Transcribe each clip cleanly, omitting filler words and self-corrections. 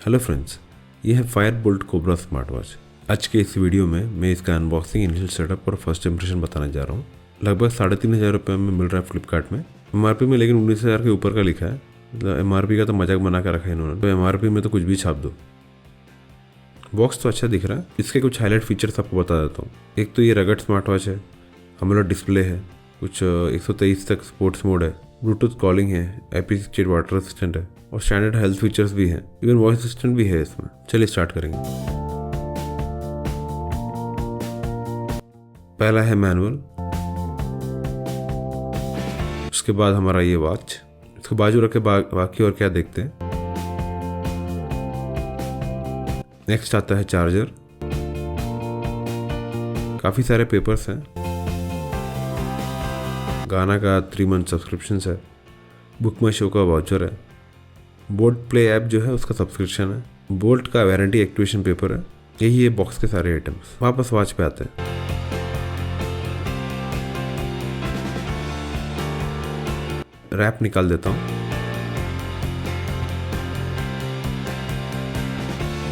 Hello friends, ये है Firebolt cobra smart watch. आज के इस वीडियो में मैं इसका अनबॉक्सिंग, इनिशियल सेटअप और फर्स्ट इंप्रेशन बताने जा रहा हूँ। लगभग 3,500 रुपये में मिल रहा है फ्लिपकार्ट में। MRP में लेकिन 19,000 के ऊपर का लिखा है। MRP का तो मजाक बना कर रखा है इन्होंने, तो MRP में तो कुछ भी छाप दो। बॉक्स तो अच्छा दिख रहा है। इसके कुछ हाईलाइट फीचर्स आपको बता देता हूँ। एक तो ये रगड़ स्मार्ट वॉच है, AMOLED डिस्प्ले है, कुछ 123 तक स्पोर्ट्स मोड है, ब्लूटूथ कॉलिंग है, IP68 वाटर असिस्टेंट है और स्टैंडर्ड हेल्थ फीचर्स भी हैं। इवन वॉइस असिस्टेंट भी है इसमें। चलिए स्टार्ट करेंगे। पहला है मैनुअल, उसके बाद हमारा ये वॉच। इसको बाजू रख के बाकी और क्या देखते हैं। नेक्स्ट आता है चार्जर, काफी सारे पेपर्स हैं, गाना का 3 मंथ सब्सक्रिप्शन है, बुक माई शो का वाउचर है, बोल्ट प्ले ऐप जो है उसका सब्सक्रिप्शन है, बोल्ट का वारंटी एक्टिवेशन पेपर है। यही है बॉक्स के सारे आइटम्स। वापस वॉच पे आते हैं। रैप निकाल देता हूँ।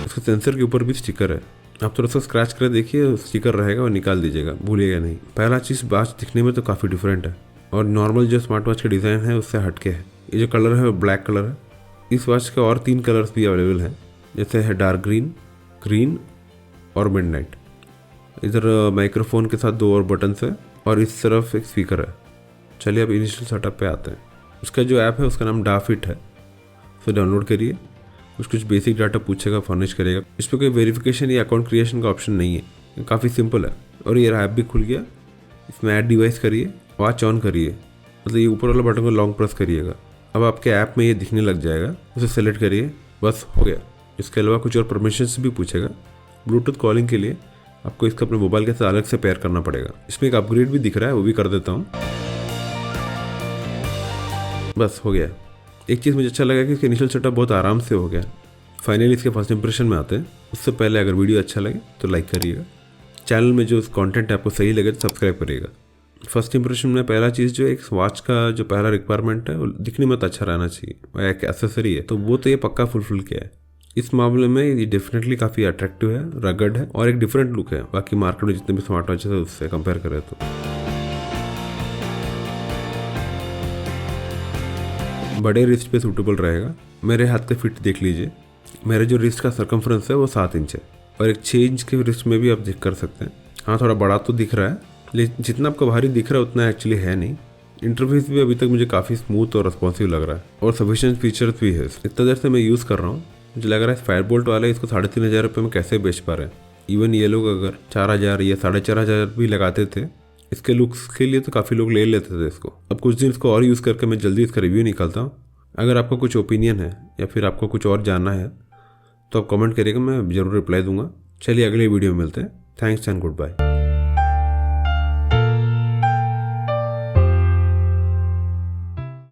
इसके सेंसर के ऊपर भी स्टिकर है। आप थोड़ा सा स्क्रैच कर देखिए, स्टिकर रहेगा और निकाल दीजिएगा, भूलिएगा नहीं। पहला चीज वॉच दिखने में तो काफी डिफरेंट है और नॉर्मल जो स्मार्ट वॉच का डिजाइन है उससे हटके है। ये जो कलर है वो ब्लैक कलर है। इस वॉच के और 3 कलर्स भी अवेलेबल हैं, जैसे है डार्क ग्रीन, ग्रीन और मिडनाइट। इधर माइक्रोफोन के साथ 2 और बटन्स है और इस तरफ एक स्पीकर है। चलिए अब इनिशियल सेटअप पे आते हैं। उसका जो ऐप है उसका नाम डाफिट है, उसे डाउनलोड करिए। कुछ बेसिक डाटा पूछेगा, फर्निश करेगा। इस पर कोई वेरिफिकेशन या अकाउंट क्रिएशन का ऑप्शन नहीं है, काफ़ी सिंपल है। और ये ऐप भी खुल गया। इसमें ऐड डिवाइस करिए, वॉच ऑन करिए, मतलब ये ऊपर वाला बटन को लॉन्ग प्रेस करिएगा। अब आपके ऐप में ये दिखने लग जाएगा, उसे सेलेक्ट करिए, बस हो गया। इसके अलावा कुछ और परमिशंस भी पूछेगा। ब्लूटूथ कॉलिंग के लिए आपको इसका अपने मोबाइल के साथ अलग से पेयर करना पड़ेगा। इसमें एक अपग्रेड भी दिख रहा है, वो भी कर देता हूँ। बस हो गया। एक चीज़ मुझे अच्छा लगा कि इसका इनिशियल सेटअप बहुत आराम से हो गया। फाइनली इसके फर्स्ट इंप्रेशन में आते हैं। उससे पहले अगर वीडियो अच्छा लगे तो लाइक करिएगा। चैनल में जो कंटेंट आपको सही लगे तो सब्सक्राइब करिएगा। फर्स्ट इंप्रेशन में पहला चीज़ जो एक वॉच का जो पहला रिक्वायरमेंट है वो दिखने में तो अच्छा रहना चाहिए, एक एसेसरी है, तो वो तो ये पक्का फुलफिल किया है। इस मामले में ये डेफिनेटली काफ़ी अट्रैक्टिव है, रगड है और एक डिफरेंट लुक है बाकी मार्केट में जितने भी स्मार्ट वॉचेस है उससे कंपेयर करें तो। बड़े रिस्ट पे सूटेबल रहेगा। मेरे हाथ पे फिट देख लीजिए। मेरे जो रिस्ट का सर्कमफ्रेंस है वो 7 इंच है और एक 6 इंच के रिस्ट में भी आप देख कर सकते हैं। हाँ, थोड़ा बड़ा तो दिख रहा है, लेकिन जितना आपको भारी दिख रहा है उतना एक्चुअली है नहीं। इंटरफेस भी अभी तक मुझे काफ़ी स्मूथ और रिस्पॉन्सिव लग रहा है और सफिशिएंट फीचर्स भी है। इतना देर से मैं यूज़ कर रहा हूँ, मुझे लग रहा है Firebolt वाले इसको 3,500 रुपये में कैसे बेच पा रहे हैं। इवन ये लोग अगर 4,000 या 4,500 भी लगाते थे इसके लुक्स के लिए तो काफ़ी लोग ले लेते थे इसको। अब कुछ दिन इसको और यूज़ करके मैं जल्दी इसका रिव्यू निकालता हूँ। अगर आपका कुछ ओपिनियन है या फिर आपको कुछ और जानना है तो आप कमेंट करिएगा, मैं ज़रूर रिप्लाई दूंगा। चलिए अगले वीडियो में मिलते हैं। Thanks and good bye.